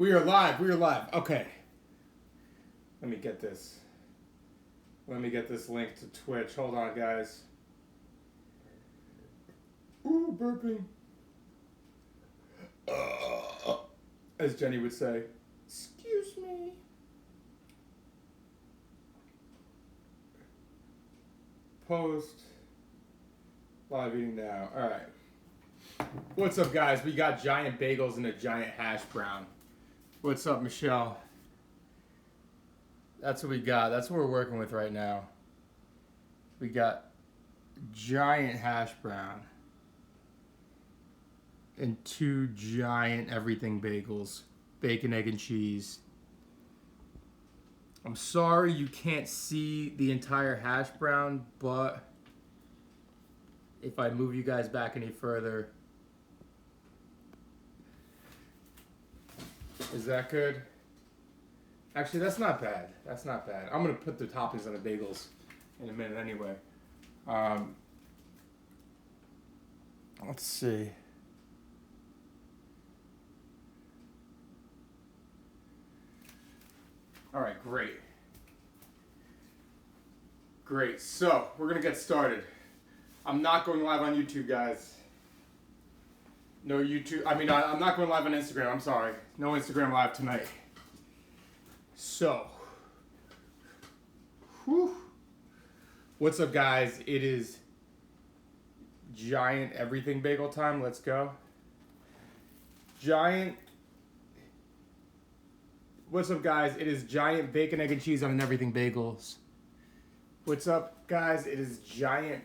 We are live. We are live. Okay. Let me get this. Let me get this link to Twitch. Hold on, guys. Ooh, burping. As Jenny would say. Excuse me. Post. Live eating now. All right. What's up, guys? We got giant bagels and a giant hash brown. What's up, Michelle? That's what we got. That's what we're working with right now. We got giant hash brown and two giant everything bagels, bacon, egg, and cheese. I'm sorry you can't see the entire hash brown, but if I move you guys back any further, is that good? Actually, that's not bad. That's not bad. I'm going to put the toppings on the bagels in a minute anyway. Let's see. All right, great. Great. So, we're going to get started. I'm not going live on YouTube, guys. No YouTube. I'm not going live on Instagram. I'm sorry. No Instagram live tonight. So, whew. What's up, guys? It is giant everything bagel time. Let's go. What's up, guys? It is giant bacon, egg, and cheese on an everything bagels. What's up, guys? It is giant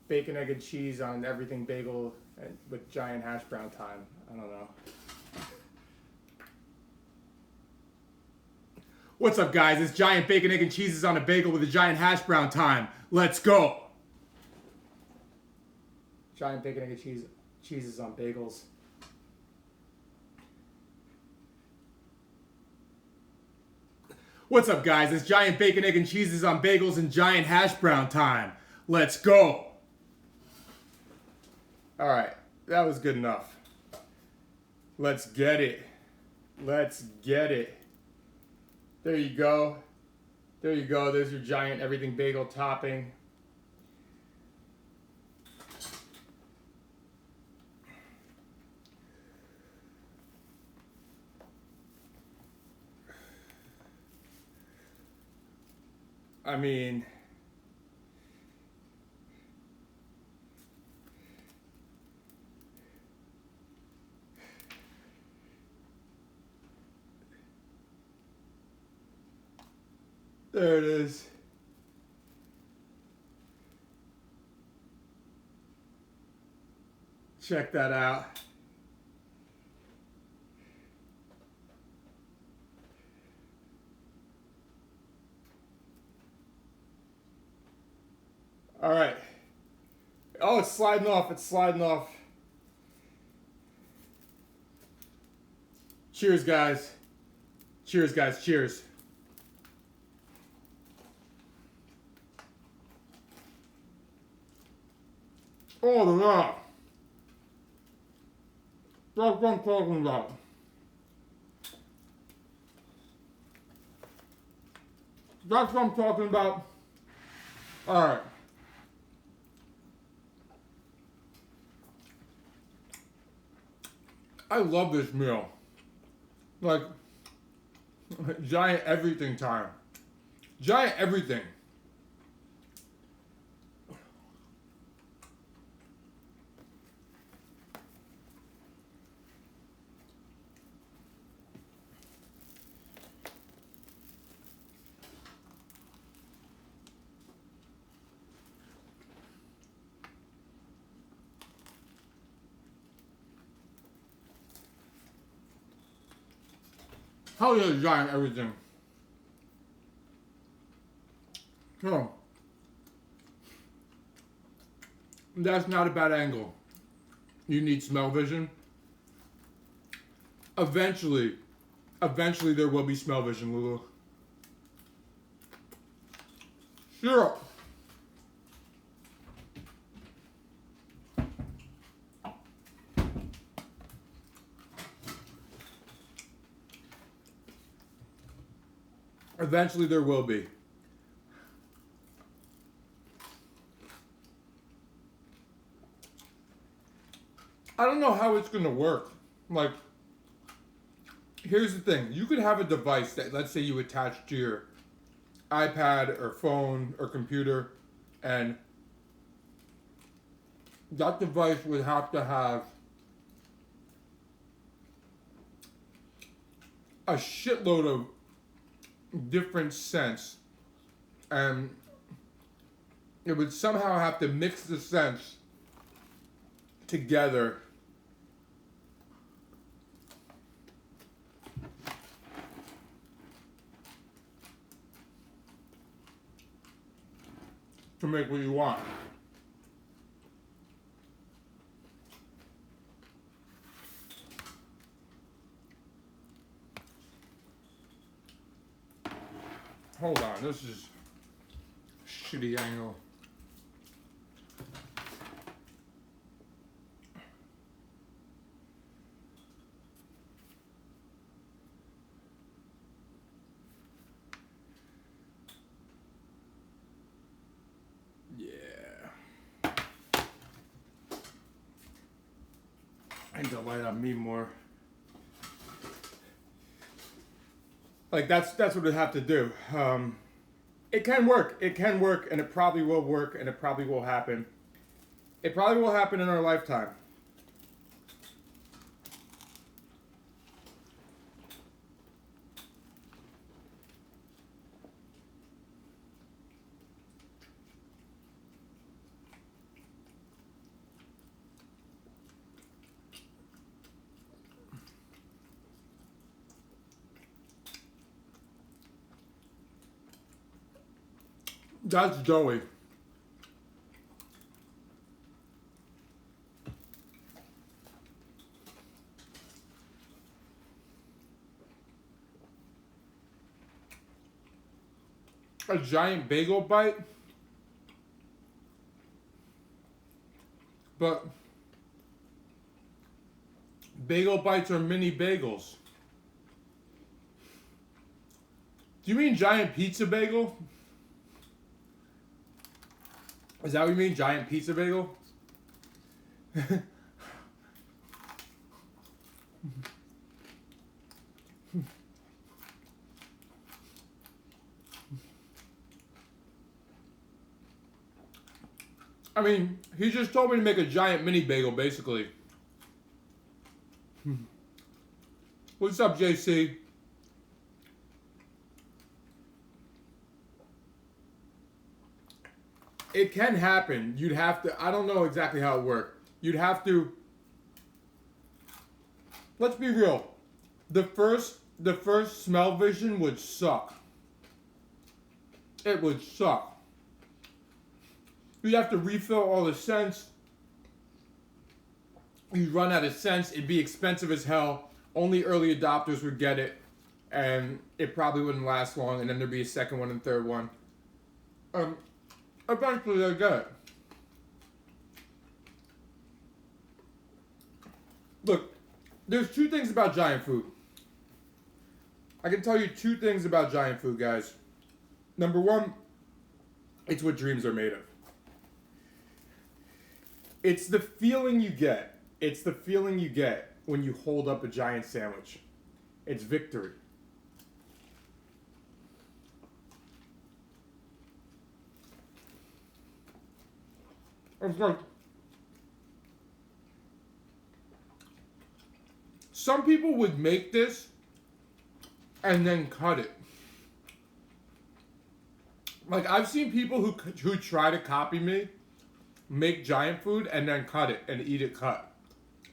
bacon, egg, and cheese on everything bagel with giant hash brown time. I don't know. What's up, guys? It's giant bacon, egg, and cheese on a bagel with a giant hash brown time. Let's go. Giant bacon, egg, and cheeses on bagels. What's up, guys? It's giant bacon, egg, and cheeses on bagels and giant hash brown time. Let's go. All right, that was good enough. Let's get it. Let's get it. There you go. There you go. There's your giant everything bagel topping. I mean, there it is. Check that out. All right. Oh, it's sliding off. It's sliding off. Cheers, guys. Cheers, guys. Cheers. Oh, yeah. That's what I'm talking about. That's what I'm talking about. All right. I love this meal. Like, giant everything time. Giant everything. Hell yeah, giant everything. So, that's not a bad angle. You need smell vision. Eventually there will be smell vision, Lulu. Sure. Eventually there will be. I don't know how it's going to work. Like, here's the thing. You could have a device that, let's say you attach to your iPad or phone or computer, and that device would have to have a shitload of different scents, and it would somehow have to mix the scents together to make what you want. Hold on, this is a shitty angle. I need to light on me more. Like that's what it'd have to do. It can work. It can work, and it probably will work, and it probably will happen. It probably will happen in our lifetime. That's doughy. A giant bagel bite, but bagel bites are mini bagels. Do you mean giant pizza bagel? Is that what you mean, giant pizza bagel? I mean, he just told me to make a giant mini bagel, basically. What's up, JC? It can happen. You'd have to, I don't know exactly how it worked. You'd have to, let's be real. The first smell vision would suck. It would suck. You'd have to refill all the scents. You'd run out of scents. It'd be expensive as hell. Only early adopters would get it. And it probably wouldn't last long. And then there'd be a second one and third one. Eventually they'll get it. Look, there's two things about giant food. I can tell you two things about giant food, guys. Number one, it's what dreams are made of. It's the feeling you get. It's the feeling you get when you hold up a giant sandwich. It's victory. It's like, some people would make this and then cut it. Like, I've seen people who try to copy me make giant food and then cut it and eat it cut.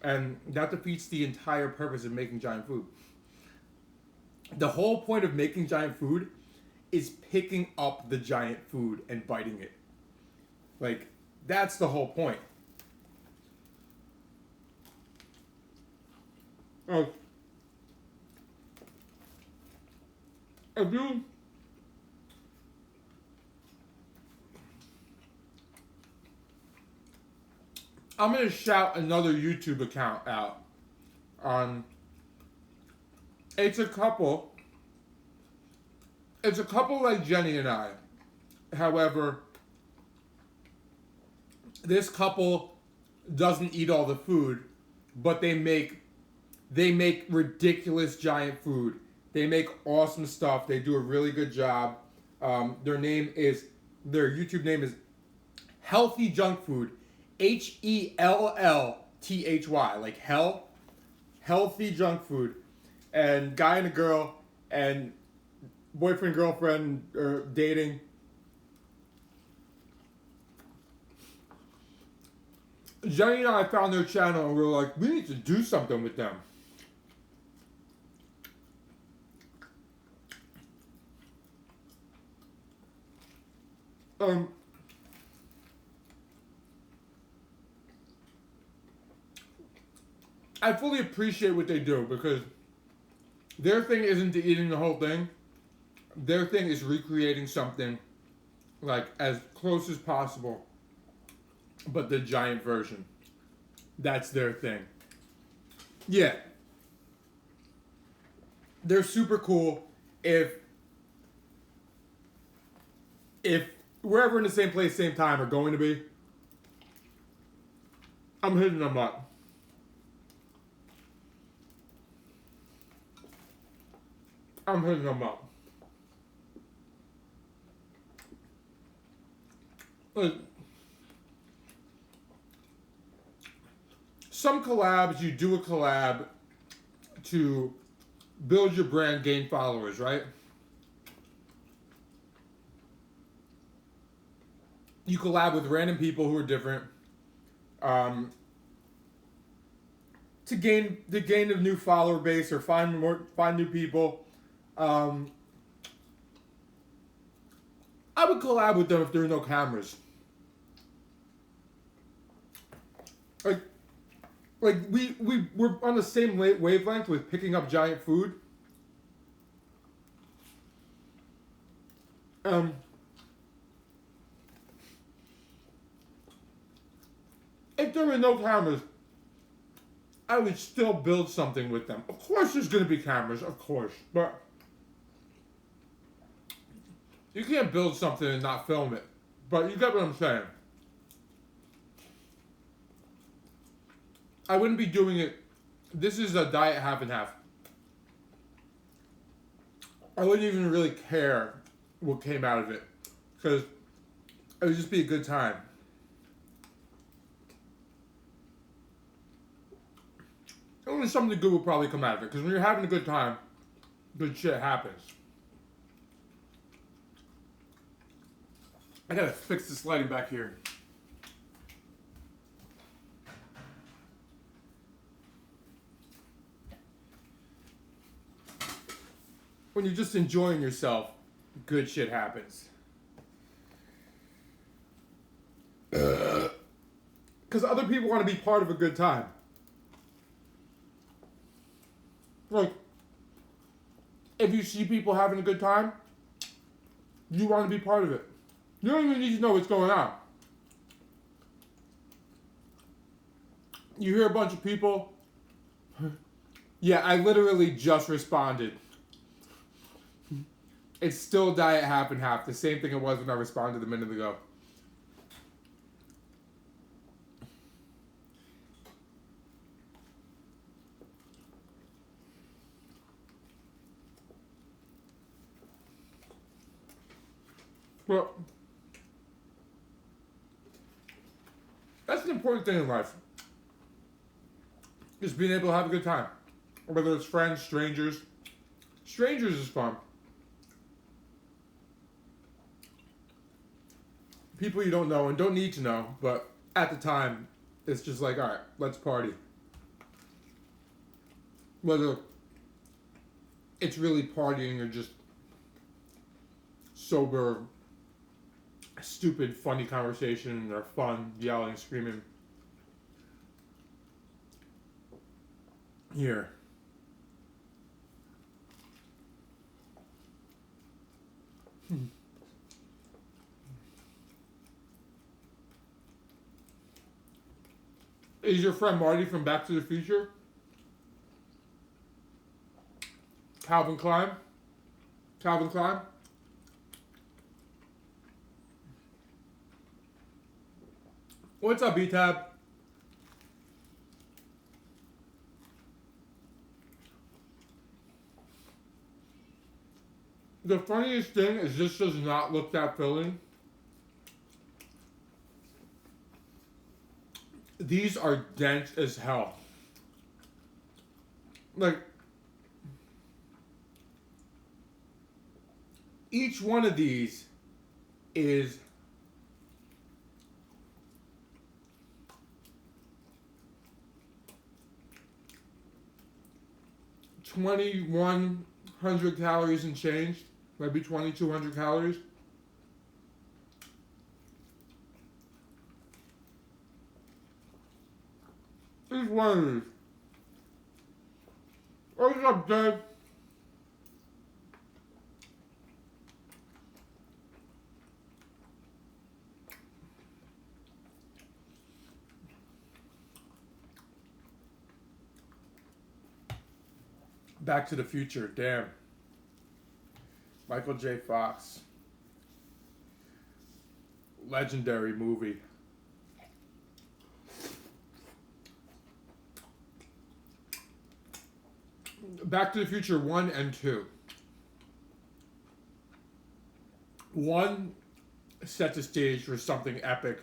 And that defeats the entire purpose of making giant food. The whole point of making giant food is picking up the giant food and biting it. Like, that's the whole point. Oh. If you... I'm going to shout another YouTube account out. It's a couple. It's a couple like Jenny and I. However, this couple doesn't eat all the food, but they make ridiculous giant food. They make awesome stuff. They do a really good job. Their YouTube name is Healthy Junk Food, HELLTHY, like hell, Healthy Junk Food, and guy and a girl, and boyfriend girlfriend or dating. Jenny and I found their channel and we were like, we need to do something with them. I fully appreciate what they do because their thing isn't to eating the whole thing. Their thing is recreating something like as close as possible, but the giant version. That's their thing. Yeah. They're super cool. If we're ever in the same place, same time, or going to be, I'm hitting them up. I'm hitting them up. Like, some collabs, you do a collab to build your brand, gain followers, right? You collab with random people who are different to gain a new follower base or find new people. I would collab with them if there were no cameras. Like we're on the same wavelength with picking up giant food. If there were no cameras, I would still build something with them. Of course there's going to be cameras, of course, but you can't build something and not film it. But you get what I'm saying. I wouldn't be doing it. This is a diet half and half. I wouldn't even really care what came out of it because it would just be a good time. Only something good will probably come out of it because when you're having a good time, good shit happens. I gotta fix this lighting back here. When you're just enjoying yourself, good shit happens. Because other people want to be part of a good time. Like, if you see people having a good time, you want to be part of it. You don't even need to know what's going on. You hear a bunch of people. Yeah, I literally just responded. It's still diet half and half. The same thing it was when I responded a minute ago. Well, that's an important thing in life. Just being able to have a good time. Whether it's friends, strangers. Strangers is fun. People you don't know and don't need to know, but at the time, it's just like, all right, let's party. Whether it's really partying or just sober, stupid, funny conversation or fun, yelling, screaming. Here. Is your friend Marty from Back to the Future? Calvin Klein? Calvin Klein? What's up, B-Tab? The funniest thing is this does not look that filling. These are dense as hell. Like, each one of these is $2,100 calories and change, maybe 2,200 calories. Each one of these. What's up, Dave? Back to the Future, damn. Michael J. Fox. Legendary movie. Back to the Future 1 and 2. 1 set the stage for something epic.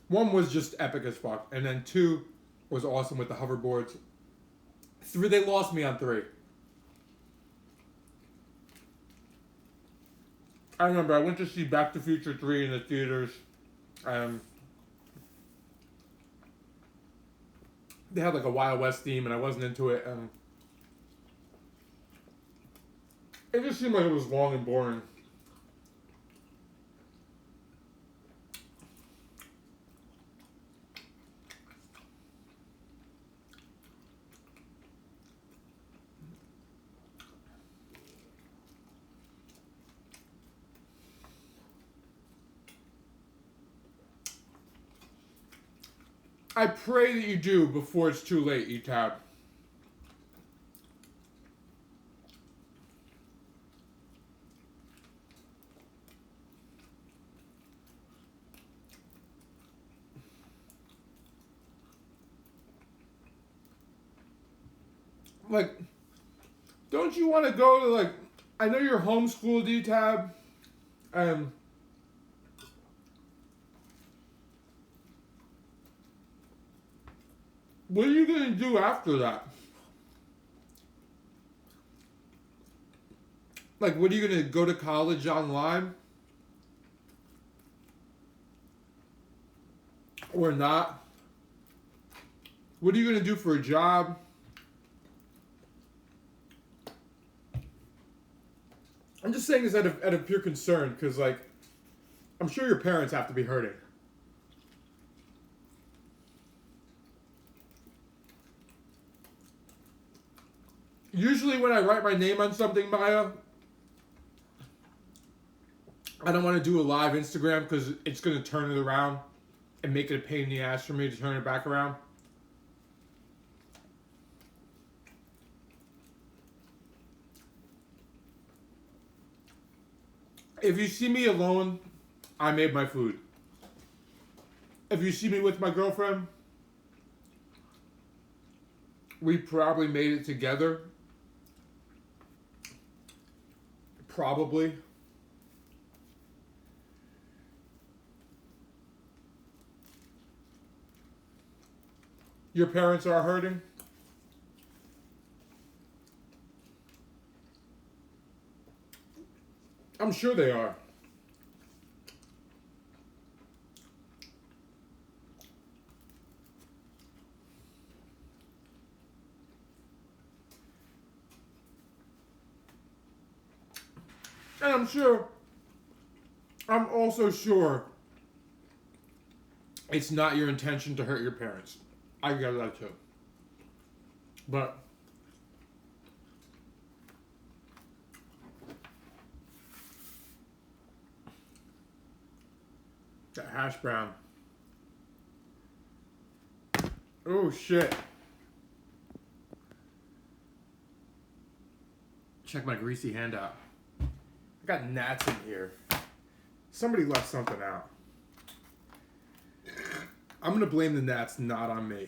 1 was just epic as fuck. And then 2 was awesome with the hoverboards. 3, they lost me on 3. I remember I went to see Back to the Future 3 in the theaters. They had like a Wild West theme and I wasn't into it. It just seemed like it was long and boring. I pray that you do before it's too late, E-Tab. Like, don't you want to go to, like, I know you're homeschooled, E-Tab. What are you going to do after that? Like, what are you going to go to college online? Or not? What are you going to do for a job? I'm just saying this out of pure concern, because, like, I'm sure your parents have to be hurting. Usually when I write my name on something, Maya, I don't want to do a live Instagram because it's going to turn it around and make it a pain in the ass for me to turn it back around. If you see me alone, I made my food. If you see me with my girlfriend, we probably made it together. Probably. Your parents are hurting? I'm sure they are. And I'm also sure it's not your intention to hurt your parents. I get that too. But that hash brown. Oh shit. Check my greasy hand out. I got gnats in here. Somebody left something out. I'm going to blame the gnats, not on me.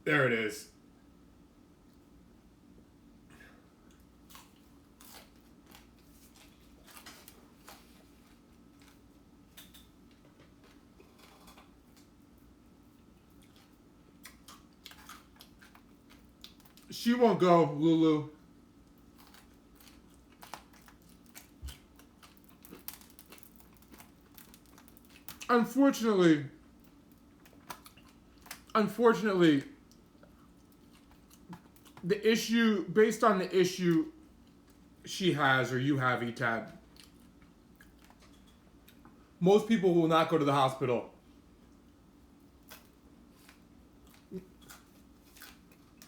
There it is. She won't go, Lulu. Unfortunately, the issue, based on the issue she has or you have, ETAD, most people will not go to the hospital.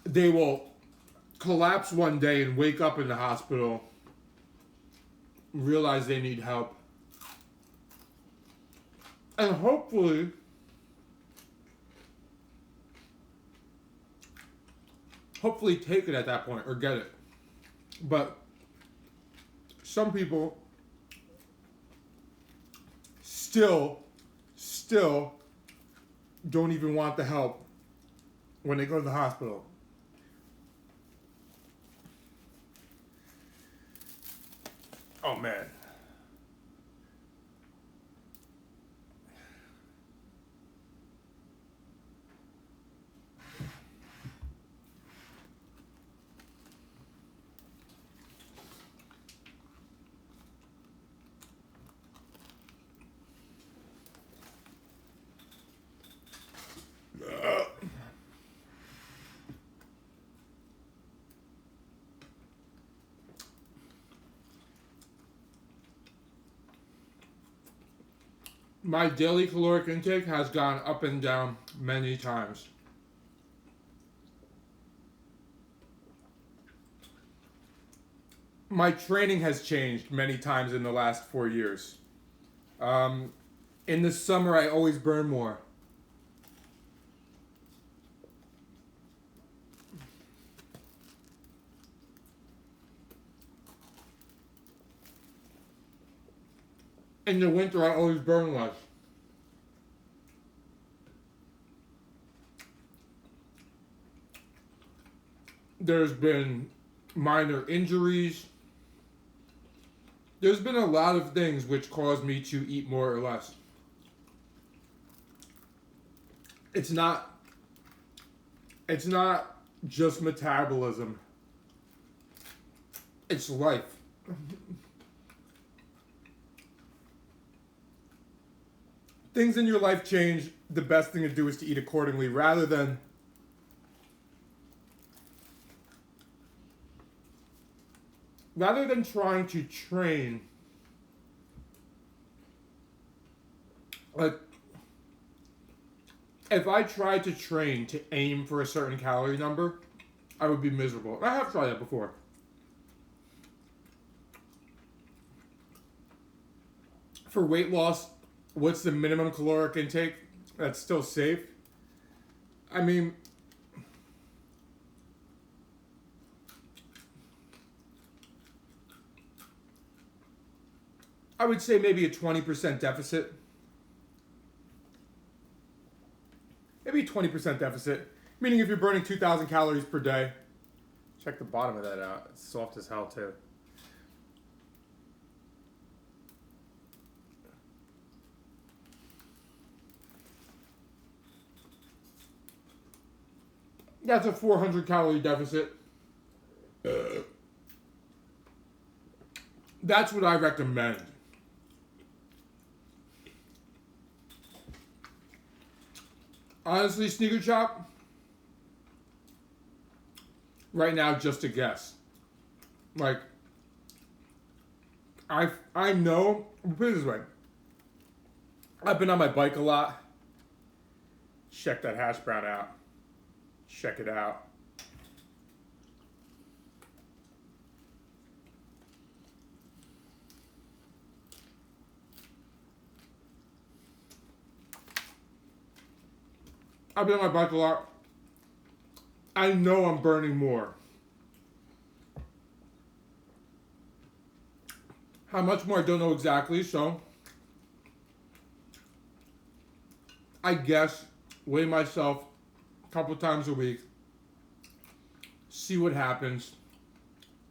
They will collapse one day and wake up in the hospital, realize they need help, and hopefully take it at that point or get it. But some people still don't even want the help when they go to the hospital. Oh man. My daily caloric intake has gone up and down many times. My training has changed many times in the last 4 years. In the summer, I always burn more. In the winter, I always burn less. There's been minor injuries. There's been a lot of things which cause me to eat more or less. It's not just metabolism. It's life. Things in your life change. The best thing to do is to eat accordingly rather than trying to train. Like, if I tried to train to aim for a certain calorie number, I would be miserable. I have tried that before. For weight loss, what's the minimum caloric intake that's still safe? I mean, I would say maybe a 20% deficit. Maybe a 20% deficit. Meaning if you're burning 2,000 calories per day. Check the bottom of that out. It's soft as hell too. That's a 400 calorie deficit. That's what I recommend. Honestly, Sneaker Chop, right now, just a guess. Like, I know, put it this way. I've been on my bike a lot. Check that Hashbrown out. Check it out. I've been on my bike a lot. I know I'm burning more. How much more, I don't know exactly, so I guess, weigh myself a couple times a week, see what happens,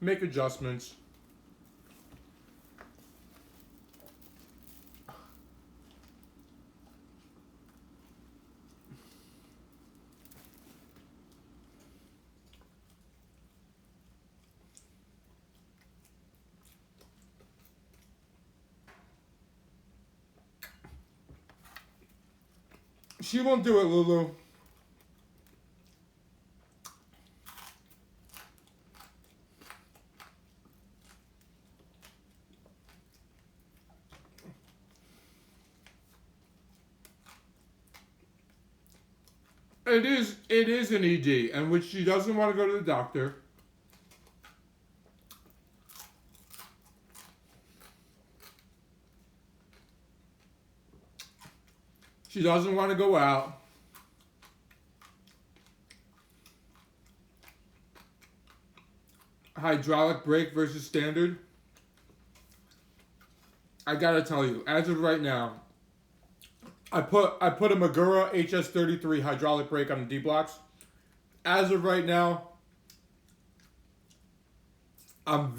make adjustments. She won't do it, Lulu. It is an ED, and which she doesn't want to go to the doctor. She doesn't want to go out. Hydraulic brake versus standard. I gotta tell you, as of right now, I put a Magura HS33 hydraulic brake on the D blocks. As of right now, I'm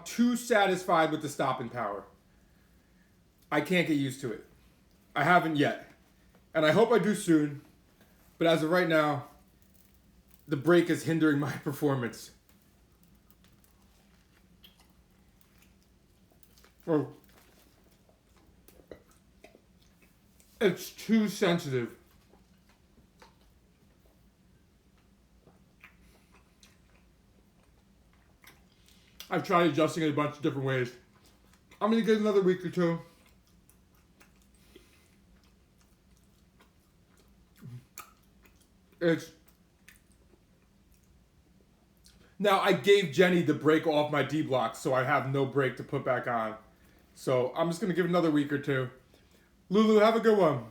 too satisfied with the stopping power. I can't get used to it. I haven't yet. And I hope I do soon. But as of right now, the brake is hindering my performance. Oh. It's too sensitive. I've tried adjusting it a bunch of different ways. I'm going to get another week or two. Now I gave Jenny the brake off my D block, so I have no brake to put back on. So I'm just going to give it another week or two. Lulu, have a good one.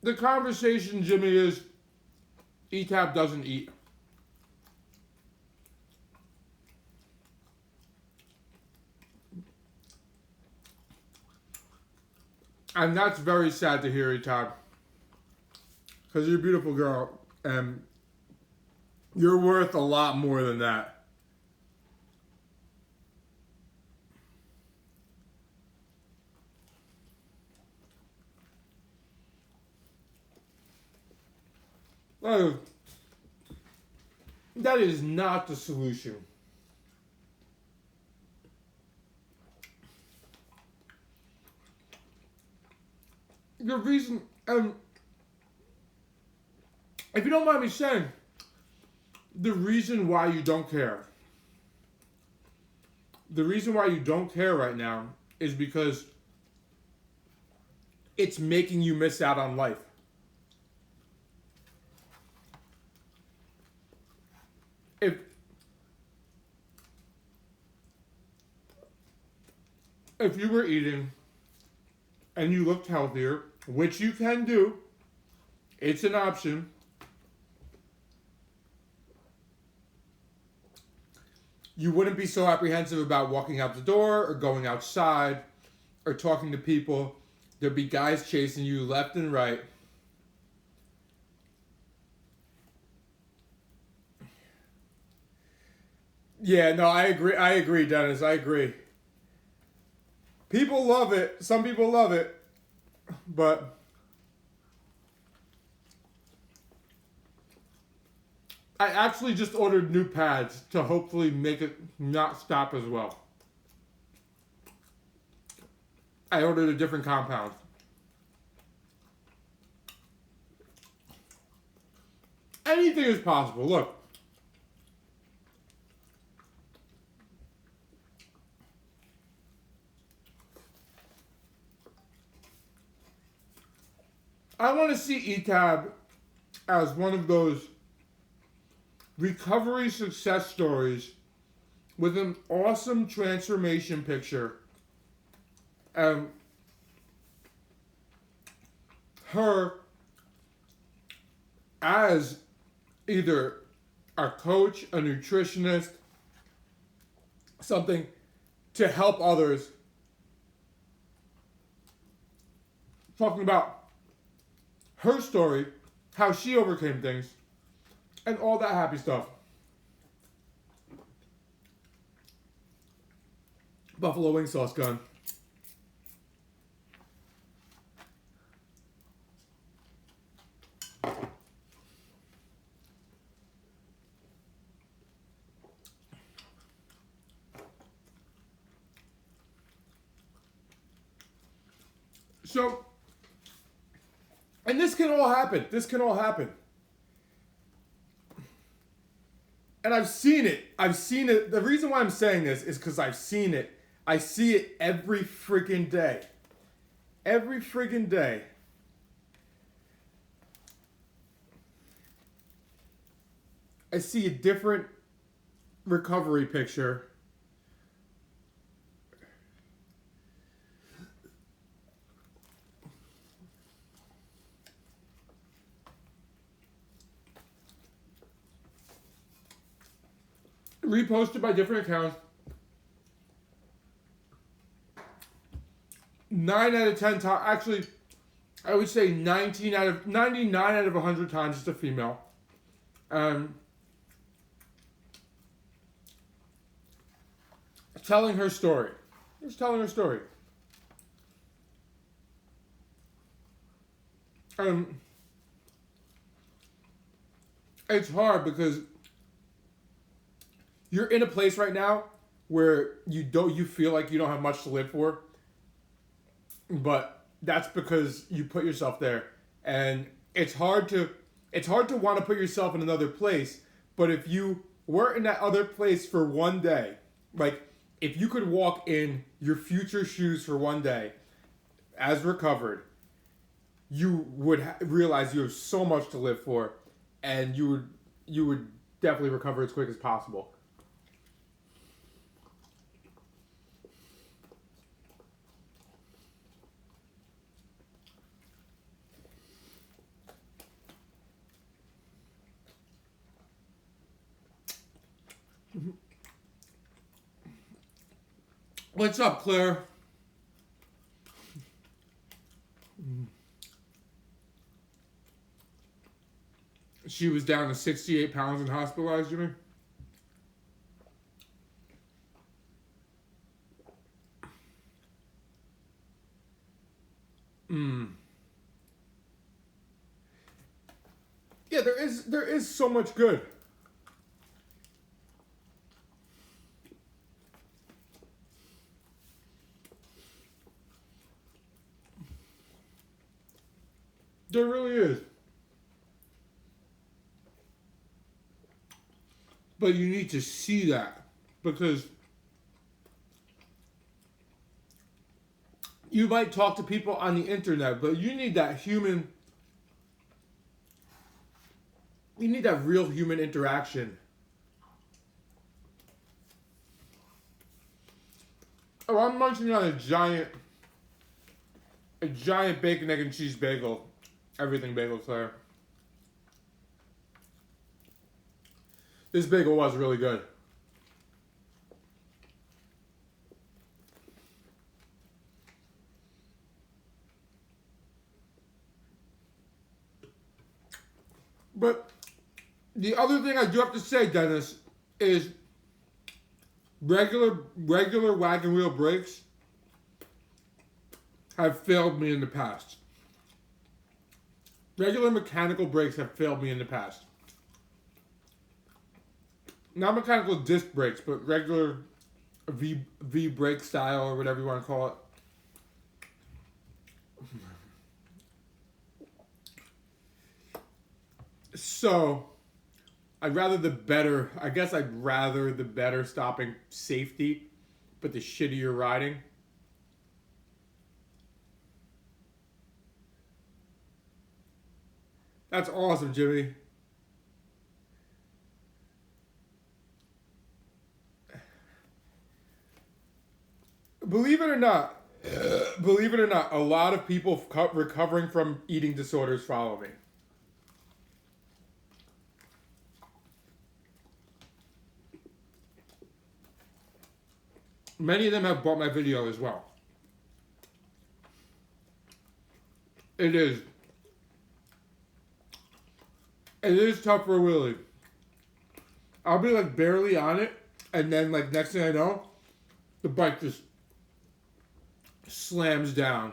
The conversation, Jimmy, is ETAP doesn't eat. And that's very sad to hear, ETAP. Because you're a beautiful girl, and you're worth a lot more than that. That is not the solution. The reason, if you don't mind me saying, the reason why you don't care, right now is because it's making you miss out on life. If you were eating and you looked healthier, which you can do, it's an option. You wouldn't be so apprehensive about walking out the door or going outside or talking to people. There'd be guys chasing you left and right. Yeah, no, I agree, Dennis. I agree. People love it. Some people love it. But I actually just ordered new pads to hopefully make it not stop as well. I ordered a different compound. Anything is possible. Look. I want to see ETAB as one of those recovery success stories with an awesome transformation picture. Her as either a coach, a nutritionist, something to help others. Talking about her story, how she overcame things, and all that happy stuff. Buffalo wing sauce gun. So, and this can all happen. This can all happen. And I've seen it. I've seen it. The reason why I'm saying this is because I've seen it. I see it every freaking day. Every freaking day. I see a different recovery picture. Reposted by different accounts. 9 out of 10 times, actually, I would say 99 out of 100 times it's a female. Telling her story. Just telling her story. It's hard because you're in a place right now where you feel like you don't have much to live for, but that's because you put yourself there, and it's hard to want to put yourself in another place. But if you were in that other place for one day, like if you could walk in your future shoes for one day, as recovered, you would realize you have so much to live for, and you would definitely recover as quick as possible. What's up, Claire? She was down to 68 pounds and hospitalized, Jimmy? Yeah, there is so much good. There really is. But you need to see that, because you might talk to people on the internet, but you need that real human interaction. Oh, I'm munching on a giant bacon, egg, and cheese bagel. Everything bagel, Claire. This bagel was really good. But the other thing I do have to say, Dennis, is regular wagon wheel brakes have failed me in the past. Regular mechanical brakes have failed me in the past. Not mechanical disc brakes, but regular V brake style, or whatever you want to call it. So, I'd rather the better stopping safety, but the shittier riding. That's awesome, Jimmy. Believe it or not, a lot of people recovering from eating disorders follow me. Many of them have bought my video as well. It is tough for Willie. I'll be like barely on it, and then like next thing I know, the bike just slams down.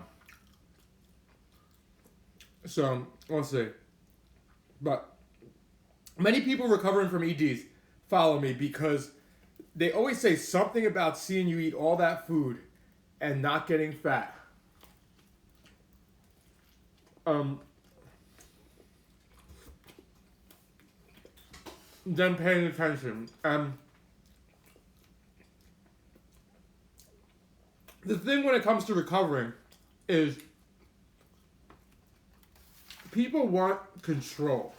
So we'll see. But many people recovering from EDs follow me because they always say something about seeing you eat all that food and not getting fat. Them paying attention. The thing when it comes to recovering is people want control.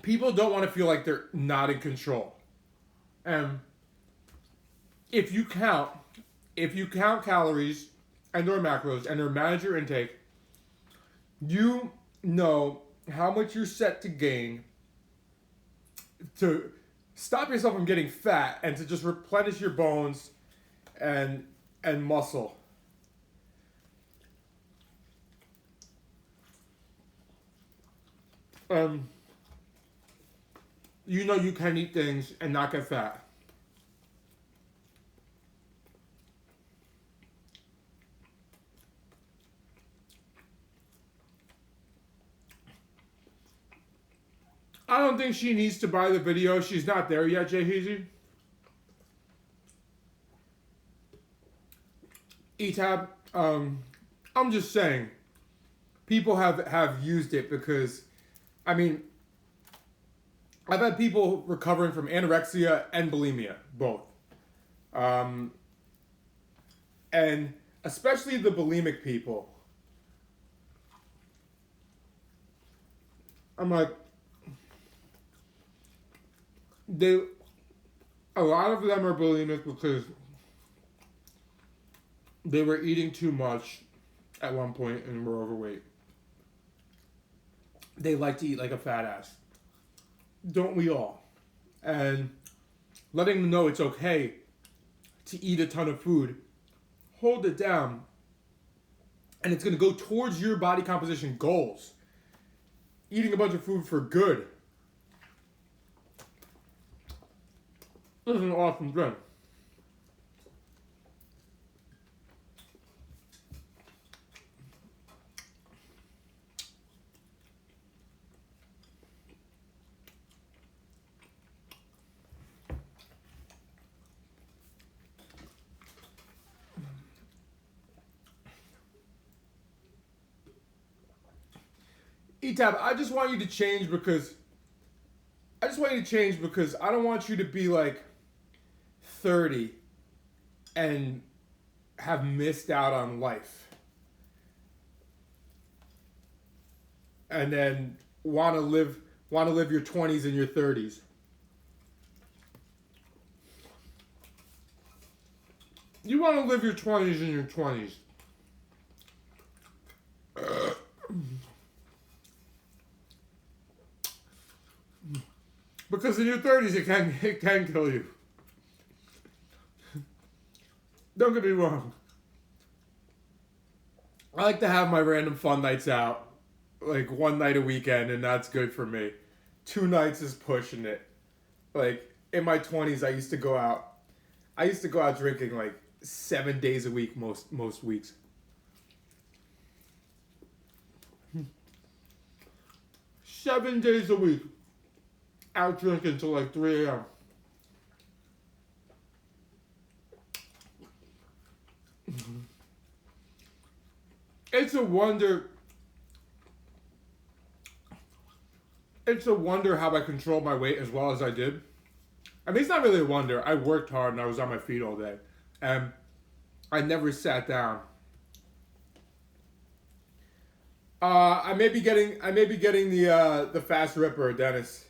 People don't want to feel like they're not in control. And if you count calories and or macros and or manage your intake, you know how much you're set to gain to stop yourself from getting fat and to just replenish your bones and muscle. You know you can eat things and not get fat. I don't think she needs to buy the video. She's not there yet, Jeheezy. E-Tab, I'm just saying, people have used it because, I mean, I've had people recovering from anorexia and bulimia, both. And especially the bulimic people. I'm like, a lot of them are bulimic because they were eating too much at one point and were overweight. They like to eat like a fat ass. Don't we all? And letting them know it's okay to eat a ton of food, hold it down, and it's going to go towards your body composition goals. Eating a bunch of food for good. This is an awesome drink. E-Tab, I just want you to change because I don't want you to be like 30 and have missed out on life. And then want to live your 20s and your 30s. You want to live your 20s and your 20s. Because in your 30s it can kill you. Don't get me wrong. I like to have my random fun nights out. Like one night a weekend, and that's good for me. 2 nights is pushing it. Like in my 20s I used to go out drinking like 7 days a week most weeks. Seven days a week. Out drinking till like 3 a.m. It's a wonder how I controlled my weight as well as I did. I mean, it's not really a wonder. I worked hard and I was on my feet all day. And I never sat down. I may be getting the fast ripper, Dennis.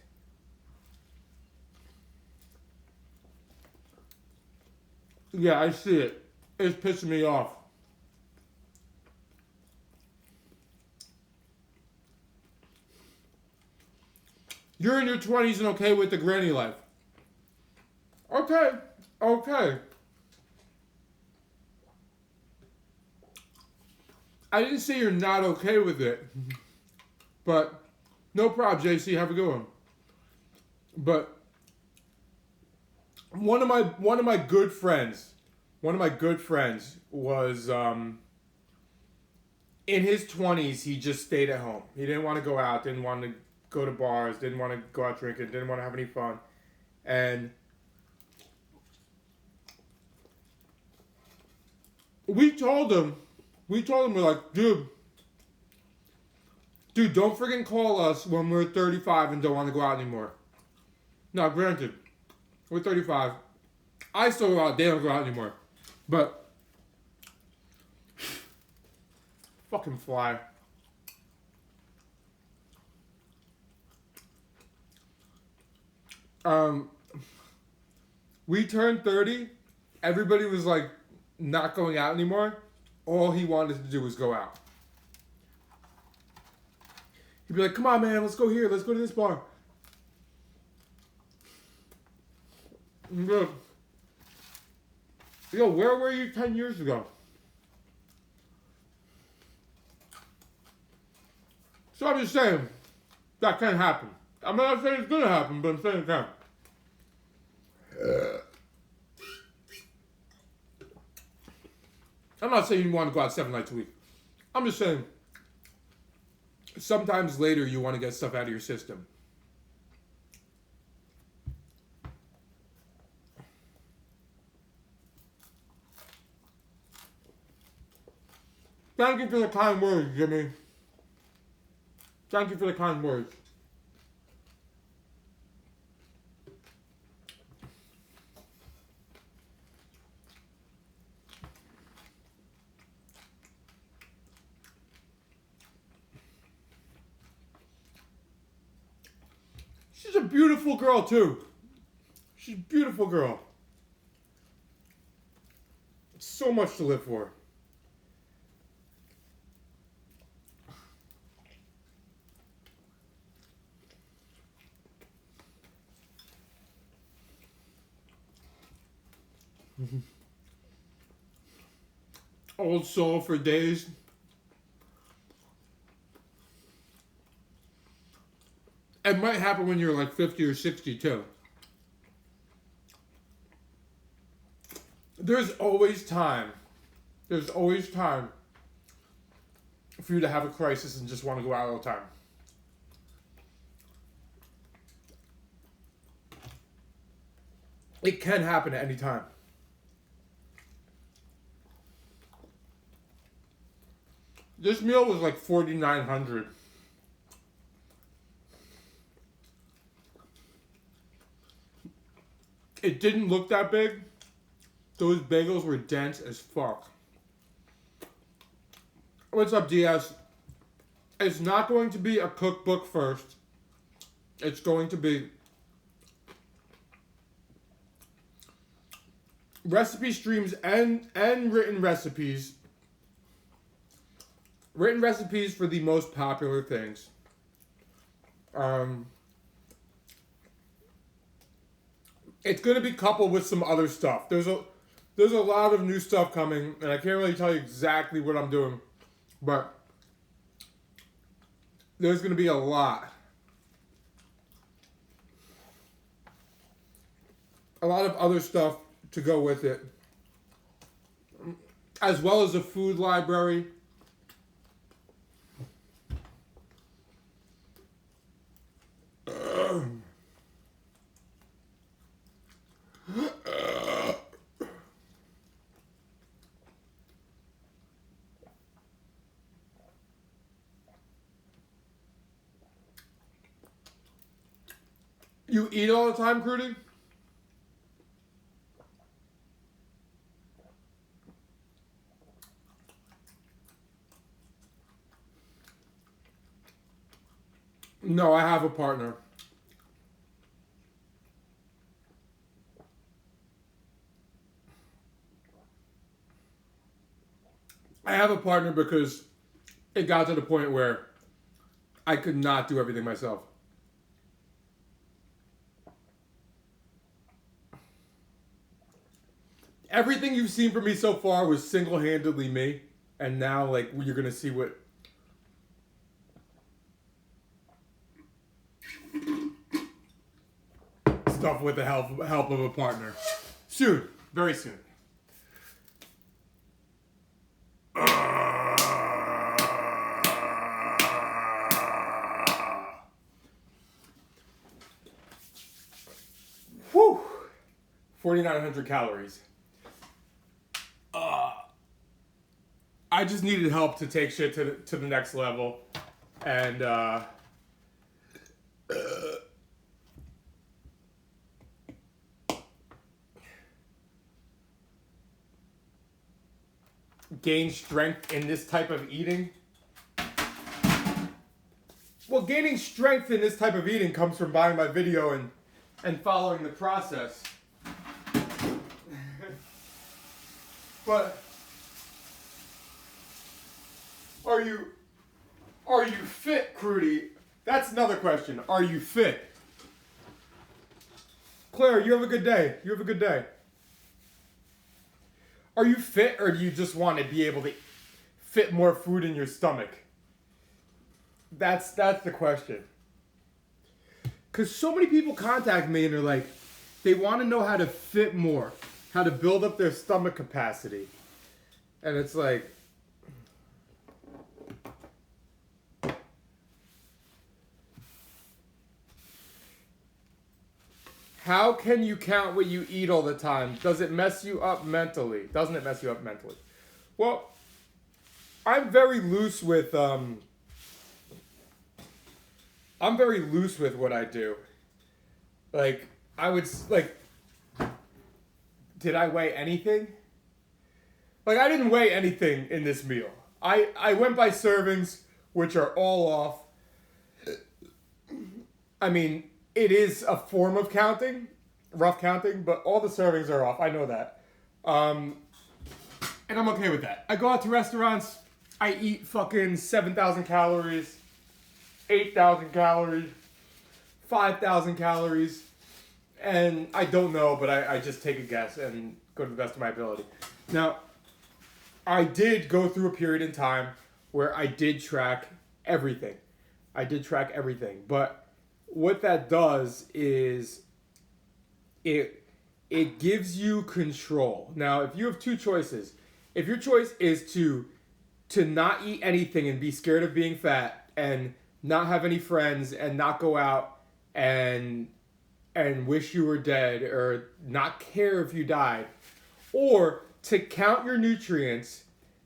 Yeah, I see it. It's pissing me off. You're in your 20s and okay with the granny life. Okay. Okay. I didn't say you're not okay with it. But no problem, JC. Have a good one. But one of my good friends was in his 20s. He just stayed at home. He didn't want to go out, didn't want to go to bars, didn't want to go out drinking, didn't want to have any fun. And we told him, we're like, dude, don't freaking call us when we're 35 and don't want to go out anymore. Now, granted, we're 35. I still go out. They don't go out anymore. But fucking fly. We turned 30. Everybody was like not going out anymore. All he wanted to do was go out. He'd be like, come on, man, let's go here. Let's go to this bar. Yo, where were you 10 years ago? So I'm just saying, that can happen. I'm not saying it's going to happen, but I'm saying it can. I'm not saying you want to go out 7 nights a week. I'm just saying, sometimes later you want to get stuff out of your system. Thank you for the kind words, Jimmy. Thank you for the kind words. She's a beautiful girl, too. She's a beautiful girl. So much to live for. Old soul for days. It might happen when you're like 50 or 60 too. There's always time. There's always time for you to have a crisis and just want to go out all the time. It can happen at any time. This meal was like $4,900. It didn't look that big. Those bagels were dense as fuck. What's up, DS? It's not going to be a cookbook first. It's going to be recipe streams and written recipes. Written recipes for the most popular things. It's going to be coupled with some other stuff. There's a lot of new stuff coming, and I can't really tell you exactly what I'm doing, but there's going to be a lot. A lot of other stuff to go with it, as well as a food library. You eat all the time, Crudy? No, I have a partner. I have a partner because it got to the point where I could not do everything myself. everything you've seen from me so far was single-handedly me, and now like you're gonna see what. Stuff with the help of a partner. Soon. Very soon. Whew. 4,900 calories. I just needed help to take shit to the next level. And, gain strength in this type of eating. Well, gaining strength in this type of eating comes from buying my video and following the process. But are you fit, Crudy? That's another question. Are you fit? Claire, you have a good day. You have a good day. Are you fit, or do you just want to be able to fit more food in your stomach? That's the question. Because so many people contact me and they're like, they want to know how to fit more, how to build up their stomach capacity. And it's like, how can you count what you eat all the time? Does it mess you up mentally? Doesn't it mess you up mentally? Well, I'm very loose with what I do. Like, did I weigh anything? Like, I didn't weigh anything in this meal. I went by servings, which are all off. I mean, it is a form of counting, rough counting, but all the servings are off. I know that. And I'm okay with that. I go out to restaurants, I eat fucking 7,000 calories, 8,000 calories, 5,000 calories, and I don't know, but I just take a guess and go to the best of my ability. Now, I did go through a period in time where I did track everything. But what that does is it gives you control. Now, if you have two choices, if your choice is to not eat anything and be scared of being fat and not have any friends and not go out and wish you were dead or not care if you died, or to count your nutrients,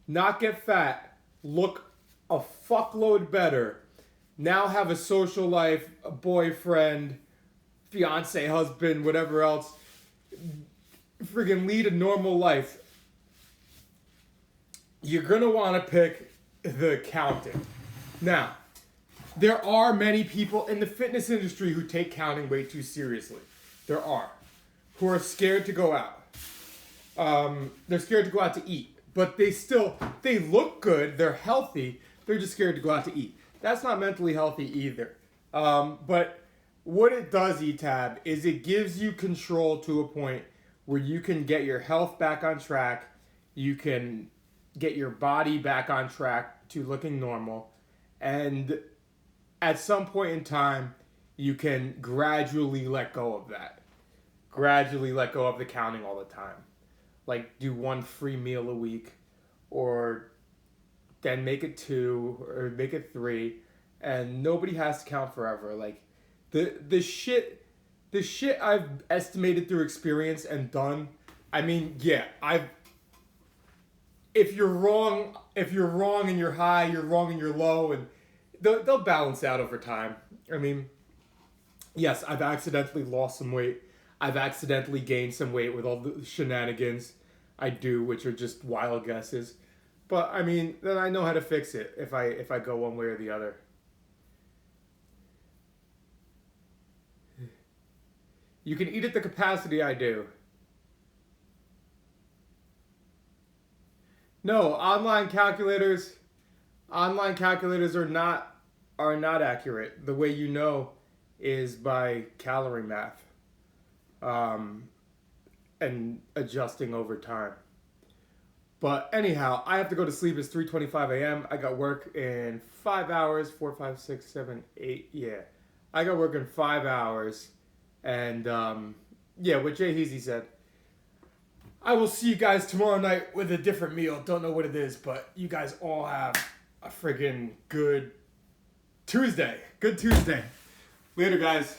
not get fat, look a fuckload better, now have a social life, a boyfriend, fiance, husband, whatever else, friggin' lead a normal life, you're gonna want to pick the counting. Now, there are many people in the fitness industry who take counting way too seriously. There are. Who are scared to go out. They're scared to go out to eat. But they look good, they're healthy, they're just scared to go out to eat. That's not mentally healthy either. But what it does, ETAB, is it gives you control to a point where you can get your health back on track, you can get your body back on track to looking normal, and at some point in time, you can gradually let go of that. Gradually let go of the counting all the time. Like, do one free meal a week, or then make it 2, or make it 3, and nobody has to count forever. Like, the shit I've estimated through experience and done, I mean, yeah, if you're wrong and you're high, you're wrong and you're low, and they'll balance out over time. I mean, yes, I've accidentally lost some weight. I've accidentally gained some weight with all the shenanigans I do, which are just wild guesses. But I mean, then I know how to fix it if I go one way or the other. You can eat at the capacity I do. No, online calculators are not accurate. The way you know is by calorie math. and adjusting over time. But anyhow, I have to go to sleep. It's 3:25 a.m. I got work in 5 hours. 4, 5, 6, 7, 8. Yeah, I got work in 5 hours. And yeah, what Jay Heasy said. I will see you guys tomorrow night with a different meal. Don't know what it is, but you guys all have a friggin' good Tuesday. Good Tuesday. Later, guys.